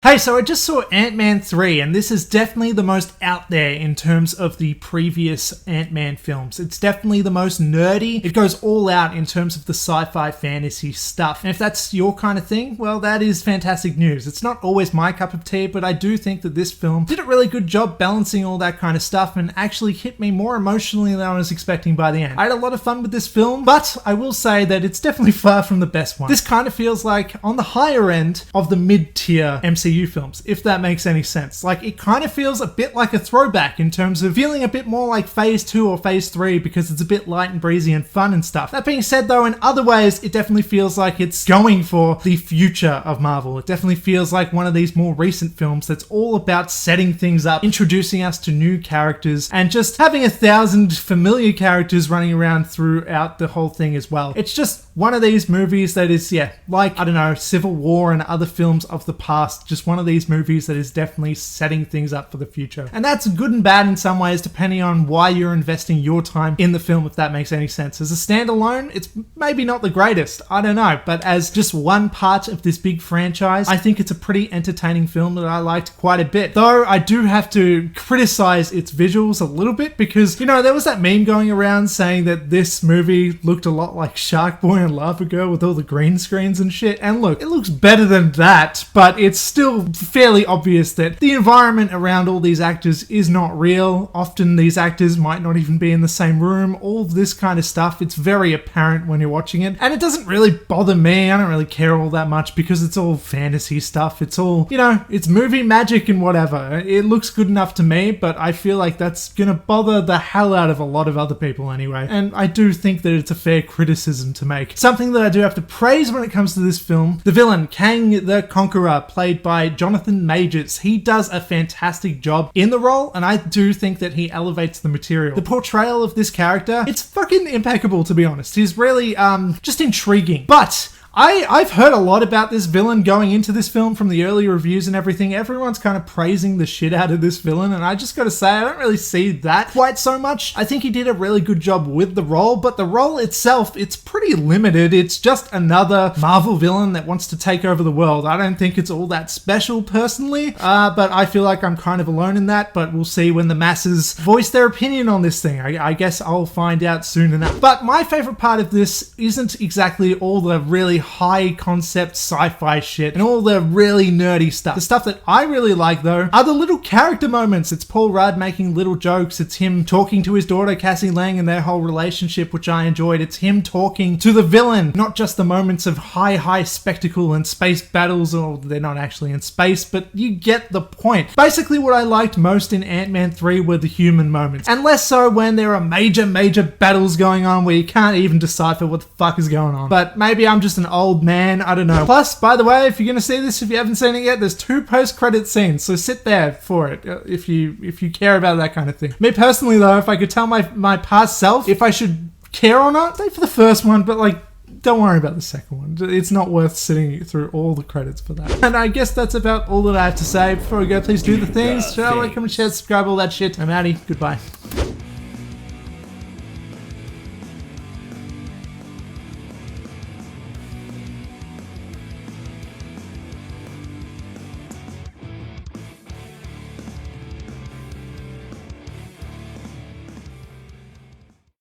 Hey, so I just saw Ant-Man 3, and this is definitely the most out there in terms of the previous Ant-Man films. It's definitely the most nerdy. It goes all out in terms of the sci-fi fantasy stuff. And if that's your kind of thing, well, that is fantastic news. It's not always my cup of tea, but I do think that this film did a really good job balancing all that kind of stuff and actually hit me more emotionally than I was expecting by the end. I had a lot of fun with this film, but I will say that it's definitely far from the best one. This kind of feels like on the higher end of the mid-tier MCU films, if that makes any sense. Like, it kind of feels a bit like a throwback in terms of feeling a bit more like Phase 2 or Phase 3 because it's a bit light and breezy and fun and stuff. That being said though, in other ways, it definitely feels like it's going for the future of Marvel. It definitely feels like one of these more recent films that's all about setting things up, introducing us to new characters, and just having 1,000 familiar characters running around throughout the whole thing as well. It's just one of these movies that is, like, I don't know, Civil War and other films of the past, just one of these movies that is definitely setting things up for the future. And that's good and bad in some ways, depending on why you're investing your time in the film, if that makes any sense. As a standalone, it's maybe not the greatest, I don't know, but as just one part of this big franchise, I think it's a pretty entertaining film that I liked quite a bit. Though I do have to criticize its visuals a little bit because, you know, there was that meme going around saying that this movie looked a lot like Shark Boy and Lava Girl with all the green screens and shit. And look, it looks better than that, but it's still fairly obvious that the environment around all these actors is not real. Often these actors might not even be in the same room. All of this kind of stuff, it's very apparent when you're watching it. And it doesn't really bother me. I don't really care all that much because it's all fantasy stuff. It's all, you know, it's movie magic and whatever. It looks good enough to me, but I feel like that's gonna bother the hell out of a lot of other people anyway. And I do think that it's a fair criticism to make. Something that I do have to praise when it comes to this film, the villain, Kang the Conqueror, played by Jonathon Majors. He does a fantastic job in the role, and I do think that he elevates the material. The portrayal of this character, it's fucking impeccable, to be honest. He's really, just intriguing. But I've heard a lot about this villain going into this film from the early reviews and everything. Everyone's kind of praising the shit out of this villain, and I just gotta say, I don't really see that quite so much. I think he did a really good job with the role, but the role itself, it's pretty limited. It's just another Marvel villain that wants to take over the world. I don't think it's all that special personally, but I feel like I'm kind of alone in that, but we'll see when the masses voice their opinion on this thing. I guess I'll find out soon enough. But my favorite part of this isn't exactly all the really high concept sci-fi shit and all the really nerdy stuff. The stuff that I really like though are the little character moments. It's Paul Rudd making little jokes. It's him talking to his daughter Cassie Lang and their whole relationship, which I enjoyed. It's him talking to the villain, not just the moments of high spectacle and space battles, or they're not actually in space, but you get the point. Basically what I liked most in Ant-Man 3 were the human moments, and less so when there are major battles going on where you can't even decipher what the fuck is going on. But maybe I'm just an old man, I don't know. Plus, by the way, if you're gonna see this, if you haven't seen it yet, there's 2 post-credit scenes, so sit there for it if you care about that kind of thing. Me personally though, if I could tell my past self if I should care or not, stay for the first one, but like, don't worry about the second one. It's not worth sitting through all the credits for that. And I guess that's about all that I have to say. Before we go, please do the things. Share, like, comment, share, subscribe, all that shit. I'm outie. Goodbye.